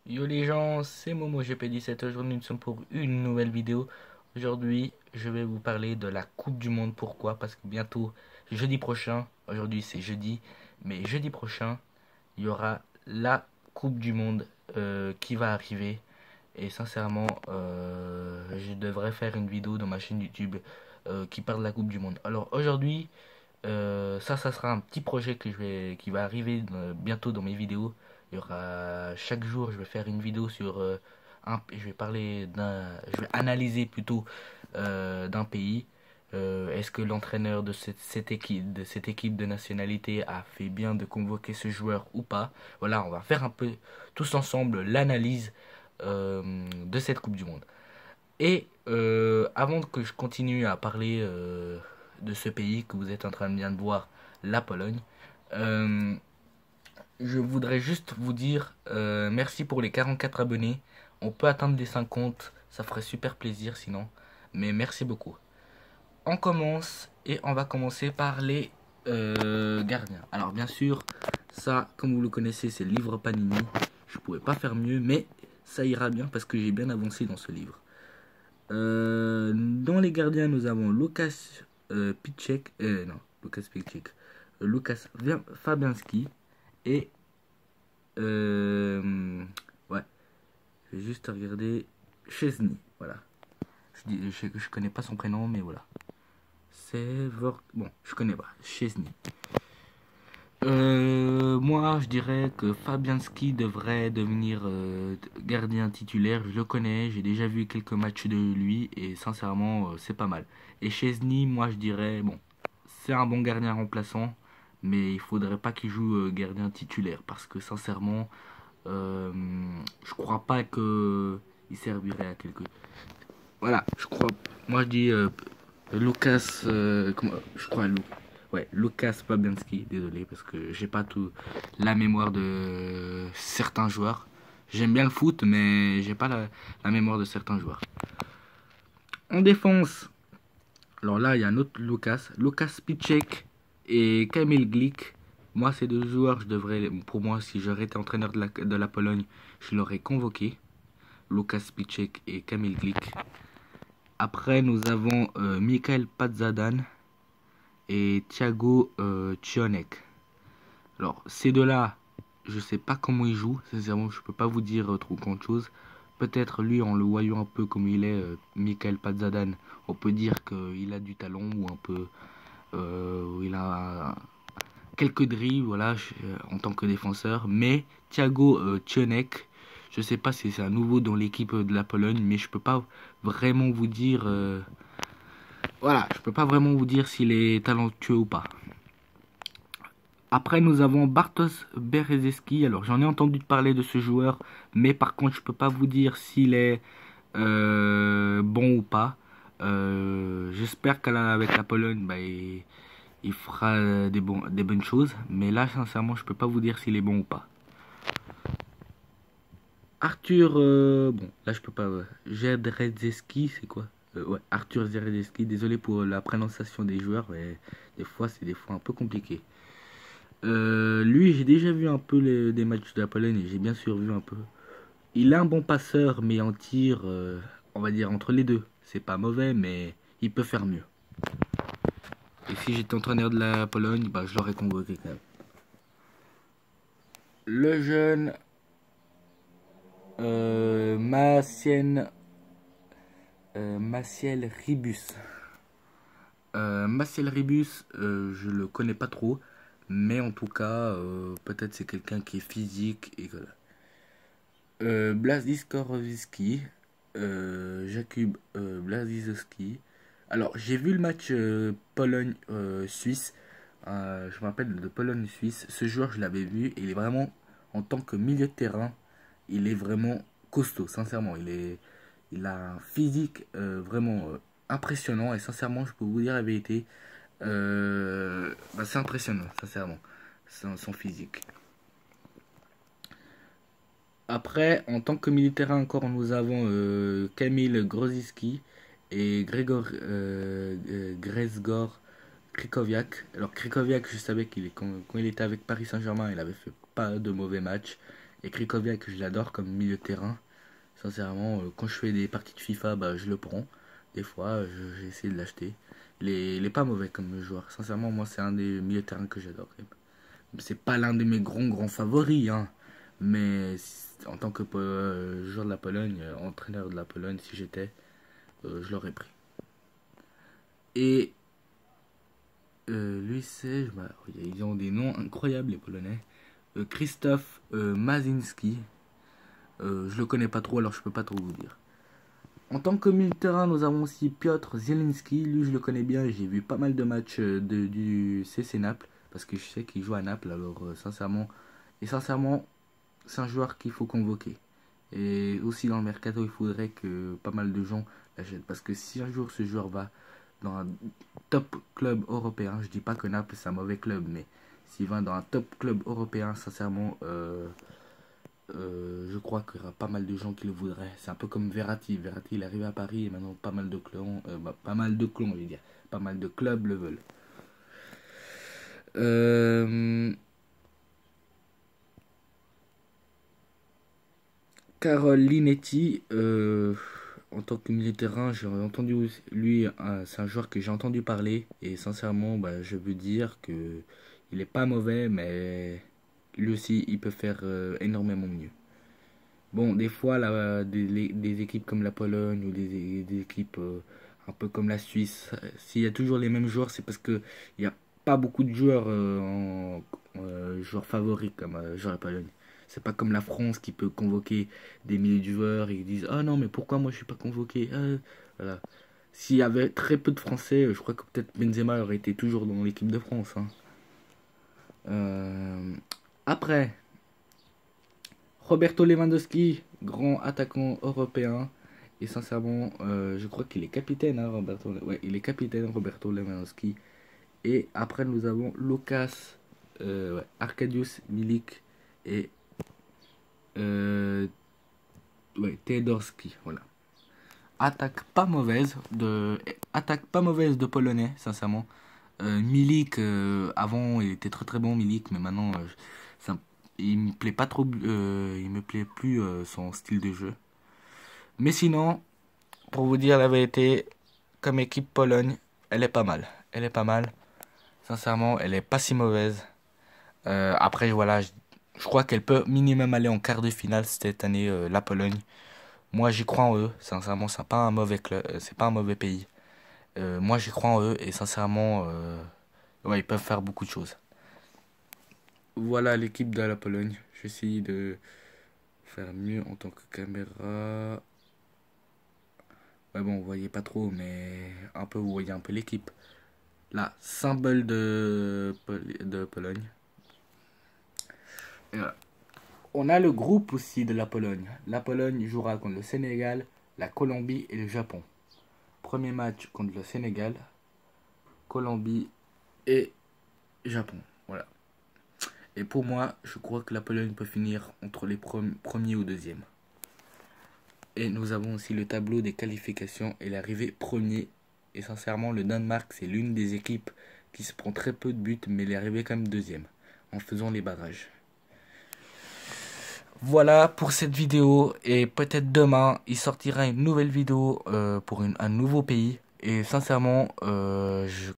Yo les gens, c'est Momo GP17. Aujourd'hui, nous sommes pour une nouvelle vidéo. Aujourd'hui, je vais vous parler de la Coupe du Monde. Pourquoi? Parce que bientôt, jeudi prochain, aujourd'hui c'est jeudi, mais jeudi prochain, il y aura la Coupe du Monde qui va arriver. Et sincèrement, je devrais faire une vidéo dans ma chaîne YouTube qui parle de la Coupe du Monde. Alors aujourd'hui, ça sera un petit projet qui va arriver bientôt dans mes vidéos. Il y aura chaque jour, je vais faire une vidéo sur je vais parler je vais analyser plutôt d'un pays. Est-ce que l'entraîneur de cette équipe de nationalité a fait bien de convoquer ce joueur ou pas? Voilà, on va faire un peu tous ensemble l'analyse de cette Coupe du Monde. Et avant que je continue à parler de ce pays que vous êtes en train de bien de voir, la Pologne, euh, je voudrais juste vous dire merci pour les 44 abonnés. On peut atteindre les 50, ça ferait super plaisir sinon. Mais merci beaucoup. On commence et on va commencer par les gardiens. Alors bien sûr, ça, comme vous le connaissez, c'est le livre Panini. Je pouvais pas faire mieux, mais ça ira bien parce que j'ai bien avancé dans ce livre. Dans les gardiens, nous avons Lukas Piszczek, non, Lukas Piszczek, Lukas Fabianski et ouais, je vais juste regarder Chesney, voilà. Je connais pas son prénom, mais voilà. Bon, je connais pas Chesney. Moi, je dirais que Fabianski devrait devenir gardien titulaire. Je le connais, j'ai déjà vu quelques matchs de lui et sincèrement, c'est pas mal. Et Chesney, moi, je dirais, bon, c'est un bon gardien remplaçant, mais il faudrait pas qu'il joue gardien titulaire parce que sincèrement, euh, je crois pas que il servirait à quelque. Voilà, je crois. Moi, je dis Lucas, je crois, ouais, Lucas Fabianski, désolé, parce que j'ai pas tout la mémoire de certains joueurs. J'aime bien le foot, mais j'ai pas la mémoire de certains joueurs. En défense, alors là, il y a un autre Lukas Piszczek et Kamil Glik. Moi, ces deux joueurs, pour moi, si j'aurais été entraîneur de la Pologne, je l'aurais convoqué. Lukas Piszczek et Kamil Glik. Après, nous avons Michael Padzadan et Thiago Cionek. Alors, ces deux-là, je sais pas comment ils jouent. Sincèrement, je peux pas vous dire trop grand chose. Peut-être lui, en le voyant un peu comme il est, Michael Padzadan, on peut dire qu'il a du talent ou un peu, il a quelques dribbles, voilà, en tant que défenseur. Mais Thiago Cionek, je sais pas si c'est un nouveau dans l'équipe de la Pologne, mais je peux pas vraiment vous dire. Voilà, je peux pas vraiment vous dire s'il est talentueux ou pas. Après, nous avons Bartosz Berezeski. Alors, j'en ai entendu parler de ce joueur, mais par contre, je peux pas vous dire s'il est bon ou pas. J'espère qu'avec la Pologne, bah, il fera des bonnes choses. Mais là, sincèrement, je peux pas vous dire s'il est bon ou pas. Arthur, bon, là, je peux pas. Jedrzejewski, c'est quoi? Ouais, Arthur Jedrzejewski. Désolé pour la prononciation des joueurs, mais c'est des fois un peu compliqué. Lui, j'ai déjà vu un peu des matchs de la Pologne et j'ai bien sûr vu un peu. Il est un bon passeur, mais en tir, on va dire entre les deux. C'est pas mauvais, mais il peut faire mieux. Et si j'étais entraîneur de la Pologne, bah, je l'aurais convoqué quand même. Le jeune Maciel Ribus. Maciel Ribus, je le connais pas trop, mais en tout cas, peut-être c'est quelqu'un qui est physique et voilà. Blažej Skorowiecki, Jakub Blaszczykowski. Alors, j'ai vu le match Pologne-Suisse. Je me rappelle de Pologne-Suisse. Ce joueur, je l'avais vu. Et il est vraiment, en tant que milieu de terrain, il est vraiment costaud, sincèrement. Il a un physique vraiment impressionnant. Et sincèrement, je peux vous dire la vérité. Bah, c'est impressionnant, sincèrement, son physique. Après, en tant que militaire encore, nous avons Kamil Grosicki et Grzegorz Krychowiak. Alors Krychowiak, je savais quand il était avec Paris Saint-Germain, il avait fait pas de mauvais matchs. Et Krikoviak, je l'adore comme milieu de terrain. Sincèrement, quand je fais des parties de FIFA, bah, je le prends. Des fois, j'ai essayé de l'acheter. Il est pas mauvais comme joueur. Sincèrement, moi, c'est un des milieux de terrain que j'adore. C'est pas l'un de mes grands favoris, hein. Mais en tant que joueur de la Pologne, entraîneur de la Pologne, si j'étais, je l'aurais pris. Et lui, ils ont des noms incroyables, les Polonais. Krzysztof Mazinski. Je le connais pas trop, alors je peux pas trop vous dire. En tant que milieu de terrain, nous avons aussi Piotr Zielinski. Lui, je le connais bien. J'ai vu pas mal de matchs du CC Naples. Parce que je sais qu'il joue à Naples. Alors, sincèrement, c'est un joueur qu'il faut convoquer. Et aussi dans le mercato, il faudrait que pas mal de gens l'achètent. Parce que si un jour ce joueur va dans un top club européen, je dis pas que Naples c'est un mauvais club, mais s'il va dans un top club européen, sincèrement, je crois qu'il y aura pas mal de gens qui le voudraient. C'est un peu comme Verratti. Verratti, il est arrivé à Paris et maintenant pas mal de clones, je veux dire, pas mal de clubs le veulent. Carol Linetti, en tant que milieu de terrain, j'ai entendu lui, c'est un joueur que j'ai entendu parler et sincèrement, bah, je veux dire que il est pas mauvais, mais lui aussi, il peut faire énormément mieux. Bon, des fois, là, des équipes comme la Pologne ou des équipes un peu comme la Suisse, s'il y a toujours les mêmes joueurs, c'est parce que il n'y a pas beaucoup de joueurs joueurs favoris comme joueurs la Pologne. C'est pas comme la France qui peut convoquer des milliers de joueurs et ils disent ah non mais pourquoi moi je suis pas convoqué. Voilà. S'il y avait très peu de Français, je crois que peut-être Benzema aurait été toujours dans l'équipe de France, hein. Après, Roberto Lewandowski, grand attaquant européen. Et sincèrement, je crois qu'il est capitaine, hein, Roberto. Ouais, il est capitaine, Roberto Lewandowski. Et après, nous avons Lukas, ouais, Arkadiusz Milik et ouais, Teodorski. Voilà. Attaque pas mauvaise de Polonais, sincèrement. Milik, avant, il était très très bon, Milik, mais maintenant, il me plaît pas trop, il me plaît plus son style de jeu. Mais sinon, pour vous dire la vérité, comme équipe Pologne, elle est pas mal. Elle est pas mal. Sincèrement, elle est pas si mauvaise. Après, voilà, je crois qu'elle peut minimum aller en quart de finale cette année, la Pologne. Moi, j'y crois en eux. Sincèrement, c'est pas un mauvais club, c'est pas un mauvais pays. Moi, j'y crois en eux et sincèrement, ouais, ils peuvent faire beaucoup de choses. Voilà l'équipe de la Pologne. Je vais essayer de faire mieux en tant que caméra. Ouais, bon, vous voyez pas trop, mais un peu, vous voyez un peu l'équipe. Là, symbole de Pologne. Et voilà. On a le groupe aussi de la Pologne. La Pologne jouera contre le Sénégal, la Colombie et le Japon. Premier match contre le Sénégal, Colombie et Japon. Voilà. Et pour moi, je crois que la Pologne peut finir entre les premiers ou deuxièmes. Et nous avons aussi le tableau des qualifications et l'arrivée premier. Et sincèrement, le Danemark, c'est l'une des équipes qui se prend très peu de buts, mais elle est arrivée quand même deuxième en faisant les barrages. Voilà pour cette vidéo et peut-être demain il sortira une nouvelle vidéo pour un nouveau pays et sincèrement je